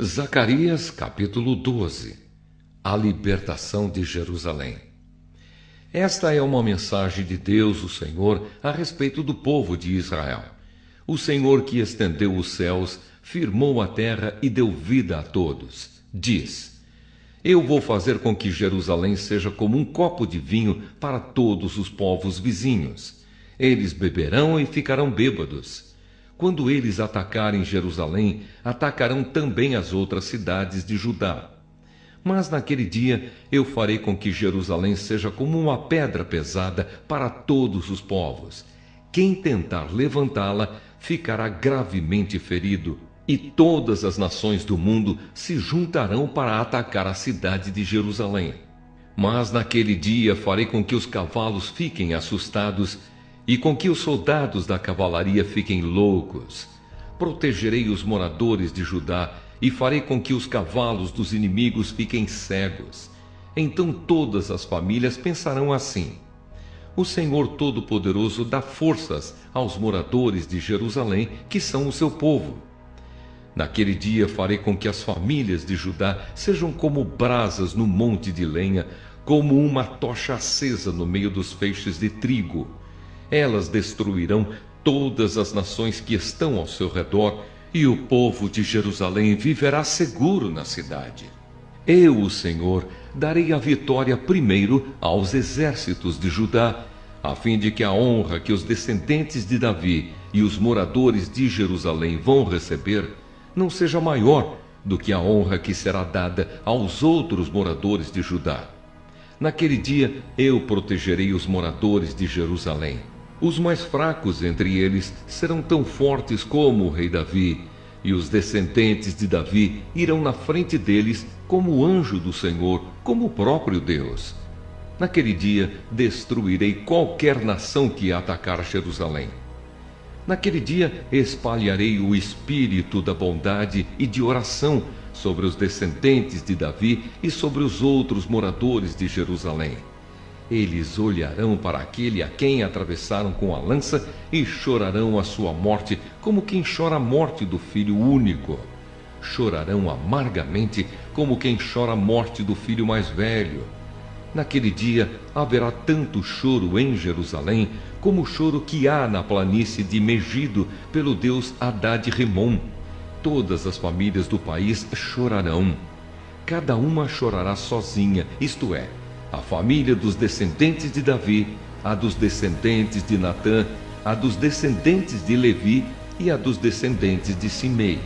Zacarias capítulo 12. A libertação de Jerusalém. Esta é uma mensagem de Deus, o Senhor, a respeito do povo de Israel. O Senhor que estendeu os céus, firmou a terra e deu vida a todos. Diz: Eu vou fazer com que Jerusalém seja como um copo de vinho para todos os povos vizinhos. Eles beberão e ficarão bêbados. Quando eles atacarem Jerusalém, atacarão também as outras cidades de Judá. Mas naquele dia eu farei com que Jerusalém seja como uma pedra pesada para todos os povos. Quem tentar levantá-la ficará gravemente ferido, e todas as nações do mundo se juntarão para atacar a cidade de Jerusalém. Mas naquele dia farei com que os cavalos fiquem assustados e com que os soldados da cavalaria fiquem loucos. Protegerei os moradores de Judá e farei com que os cavalos dos inimigos fiquem cegos. Então todas as famílias pensarão assim: O Senhor Todo-Poderoso dá forças aos moradores de Jerusalém, que são o seu povo. Naquele dia farei com que as famílias de Judá sejam como brasas no monte de lenha, como uma tocha acesa no meio dos feixes de trigo. Elas destruirão todas as nações que estão ao seu redor, e o povo de Jerusalém viverá seguro na cidade. Eu, o Senhor, darei a vitória primeiro aos exércitos de Judá, a fim de que a honra que os descendentes de Davi e os moradores de Jerusalém vão receber não seja maior do que a honra que será dada aos outros moradores de Judá. Naquele dia eu protegerei os moradores de Jerusalém. Os mais fracos entre eles serão tão fortes como o rei Davi, e os descendentes de Davi irão na frente deles como o anjo do Senhor, como o próprio Deus. Naquele dia destruirei qualquer nação que atacar Jerusalém. Naquele dia espalharei o espírito da bondade e de oração sobre os descendentes de Davi e sobre os outros moradores de Jerusalém. Eles olharão para aquele a quem atravessaram com a lança e chorarão a sua morte, como quem chora a morte do filho único. Chorarão amargamente, como quem chora a morte do filho mais velho. Naquele dia haverá tanto choro em Jerusalém, como o choro que há na planície de Megido pelo deus Hadad-Rimom. Todas as famílias do país chorarão. Cada uma chorará sozinha, isto é, a família dos descendentes de Davi, a dos descendentes de Natã, a dos descendentes de Levi e a dos descendentes de Simei.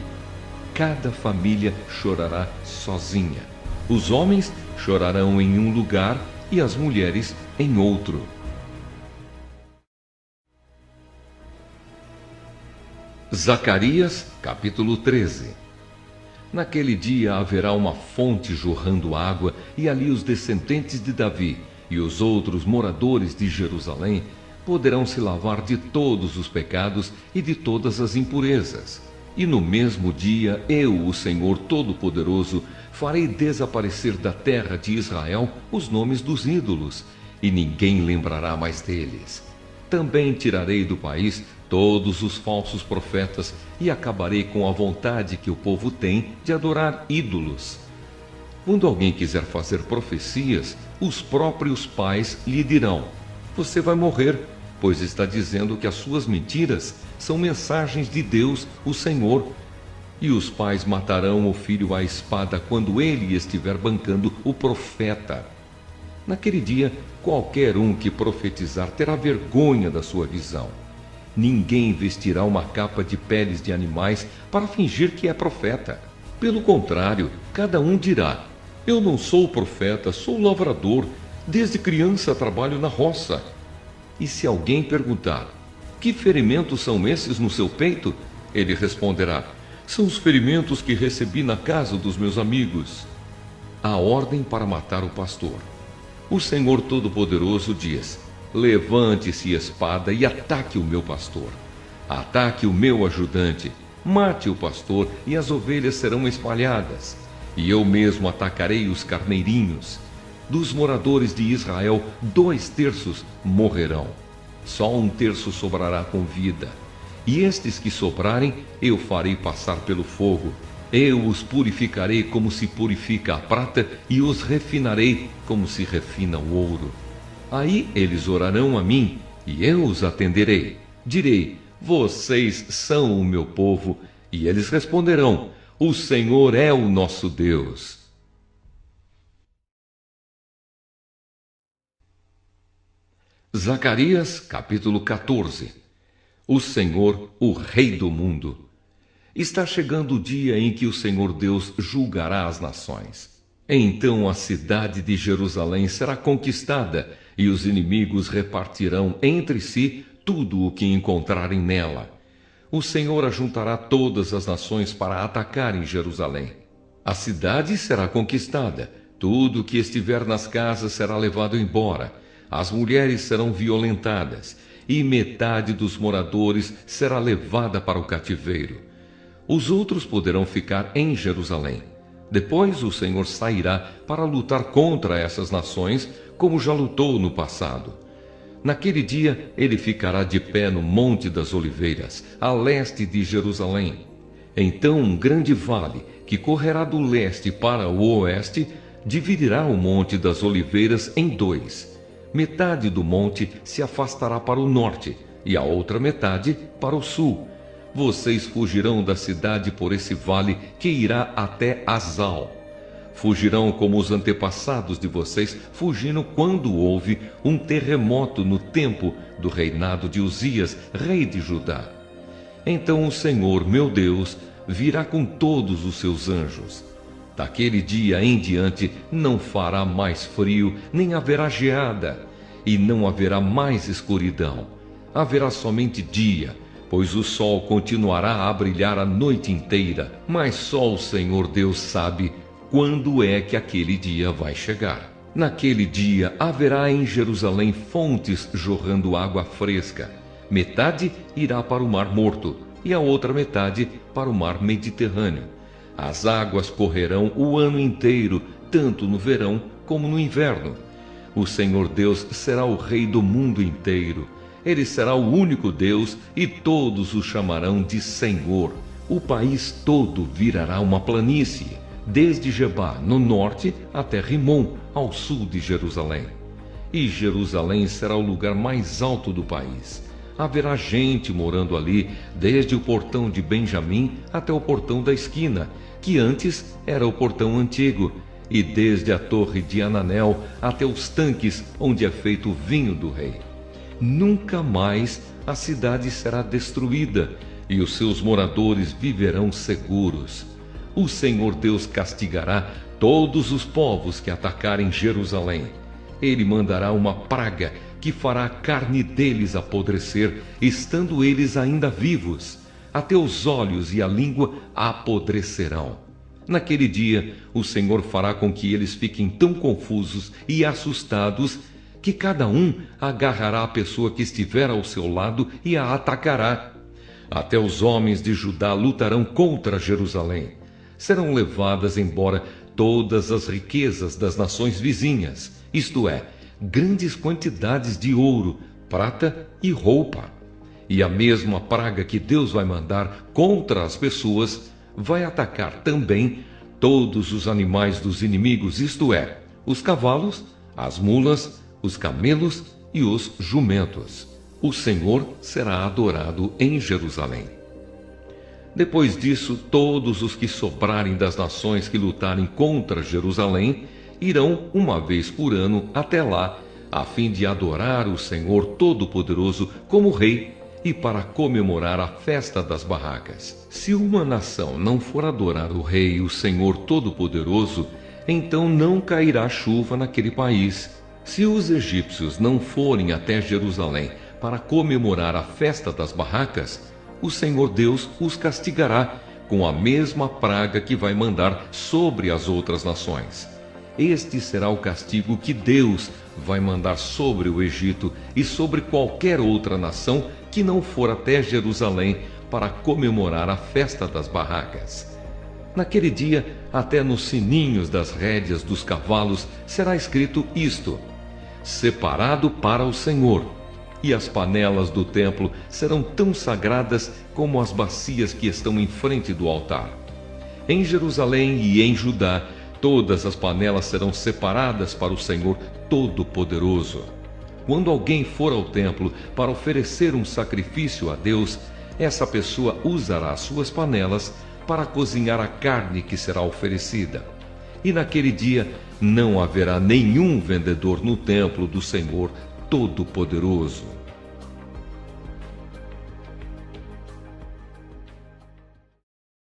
Cada família chorará sozinha. Os homens chorarão em um lugar e as mulheres em outro. Zacarias, capítulo 13. Naquele dia haverá uma fonte jorrando água, e ali os descendentes de Davi e os outros moradores de Jerusalém poderão se lavar de todos os pecados e de todas as impurezas. E no mesmo dia eu, o Senhor Todo-Poderoso, farei desaparecer da terra de Israel os nomes dos ídolos, e ninguém lembrará mais deles. Também tirarei do país todos os falsos profetas e acabarei com a vontade que o povo tem de adorar ídolos. Quando alguém quiser fazer profecias, os próprios pais lhe dirão: Você vai morrer, pois está dizendo que as suas mentiras são mensagens de Deus, o Senhor. E os pais matarão o filho à espada quando ele estiver bancando o profeta. Naquele dia, qualquer um que profetizar terá vergonha da sua visão. Ninguém vestirá uma capa de peles de animais para fingir que é profeta. Pelo contrário, cada um dirá: Eu não sou profeta, sou lavrador. Desde criança trabalho na roça. E se alguém perguntar: Que ferimentos são esses no seu peito? Ele responderá: São os ferimentos que recebi na casa dos meus amigos. A ordem para matar o pastor. O Senhor Todo-Poderoso diz: Levante-se espada e ataque o meu pastor. Ataque o meu ajudante. Mate o pastor e as ovelhas serão espalhadas. E eu mesmo atacarei os carneirinhos. Dos moradores de Israel, 2/3 morrerão. Só 1/3 sobrará com vida. E estes que sobrarem, eu farei passar pelo fogo. Eu os purificarei como se purifica a prata e os refinarei como se refina o ouro. Aí eles orarão a mim e eu os atenderei. Direi: vocês são o meu povo. E eles responderão: o Senhor é o nosso Deus. Zacarias, capítulo 14. O Senhor, o Rei do mundo. Está chegando o dia em que o Senhor Deus julgará as nações. Então a cidade de Jerusalém será conquistada e os inimigos repartirão entre si tudo o que encontrarem nela. O Senhor ajuntará todas as nações para atacarem Jerusalém. A cidade será conquistada, tudo o que estiver nas casas será levado embora, as mulheres serão violentadas e metade dos moradores será levada para o cativeiro. Os outros poderão ficar em Jerusalém. Depois o Senhor sairá para lutar contra essas nações, como já lutou no passado. Naquele dia ele ficará de pé no Monte das Oliveiras, a leste de Jerusalém. Então um grande vale, que correrá do leste para o oeste, dividirá o Monte das Oliveiras em dois. Metade do monte se afastará para o norte e a outra metade para o sul. Vocês fugirão da cidade por esse vale que irá até Azal. Fugirão como os antepassados de vocês fugiram quando houve um terremoto no tempo do reinado de Uzias, rei de Judá. Então o Senhor, meu Deus, virá com todos os seus anjos. Daquele dia em diante não fará mais frio, nem haverá geada, e não haverá mais escuridão. Haverá somente dia, pois o sol continuará a brilhar a noite inteira, mas só o Senhor Deus sabe quando é que aquele dia vai chegar. Naquele dia haverá em Jerusalém fontes jorrando água fresca. Metade irá para o Mar Morto e a outra metade para o Mar Mediterrâneo. As águas correrão o ano inteiro, tanto no verão como no inverno. O Senhor Deus será o Rei do mundo inteiro. Ele será o único Deus e todos o chamarão de Senhor. O país todo virará uma planície, desde Gebá, no norte, até Rimom, ao sul de Jerusalém. E Jerusalém será o lugar mais alto do país. Haverá gente morando ali, desde o portão de Benjamim até o portão da esquina, que antes era o portão antigo, e desde a torre de Ananel até os tanques onde é feito o vinho do rei. Nunca mais a cidade será destruída, e os seus moradores viverão seguros. O Senhor Deus castigará todos os povos que atacarem Jerusalém. Ele mandará uma praga que fará a carne deles apodrecer, estando eles ainda vivos. Até os olhos e a língua apodrecerão. Naquele dia, o Senhor fará com que eles fiquem tão confusos e assustados que cada um agarrará a pessoa que estiver ao seu lado e a atacará. Até os homens de Judá lutarão contra Jerusalém. Serão levadas embora todas as riquezas das nações vizinhas, isto é, grandes quantidades de ouro, prata e roupa. E a mesma praga que Deus vai mandar contra as pessoas vai atacar também todos os animais dos inimigos, isto é, os cavalos, as mulas, os camelos e os jumentos. O Senhor será adorado em Jerusalém. Depois disso, todos os que sobrarem das nações que lutarem contra Jerusalém irão uma vez por ano até lá, a fim de adorar o Senhor Todo-Poderoso como Rei e para comemorar a festa das barracas. Se uma nação não for adorar o Rei, o Senhor Todo-Poderoso, então não cairá chuva naquele país. Se os egípcios não forem até Jerusalém para comemorar a festa das barracas, o Senhor Deus os castigará com a mesma praga que vai mandar sobre as outras nações. Este será o castigo que Deus vai mandar sobre o Egito e sobre qualquer outra nação que não for até Jerusalém para comemorar a festa das barracas. Naquele dia, até nos sininhos das rédeas dos cavalos será escrito isto: separado para o Senhor. E as panelas do templo serão tão sagradas como as bacias que estão em frente do altar. Em Jerusalém e em Judá, todas as panelas serão separadas para o Senhor Todo-Poderoso. Quando alguém for ao templo para oferecer um sacrifício a Deus, essa pessoa usará suas panelas para cozinhar a carne que será oferecida. E naquele dia não haverá nenhum vendedor no templo do Senhor Todo-Poderoso.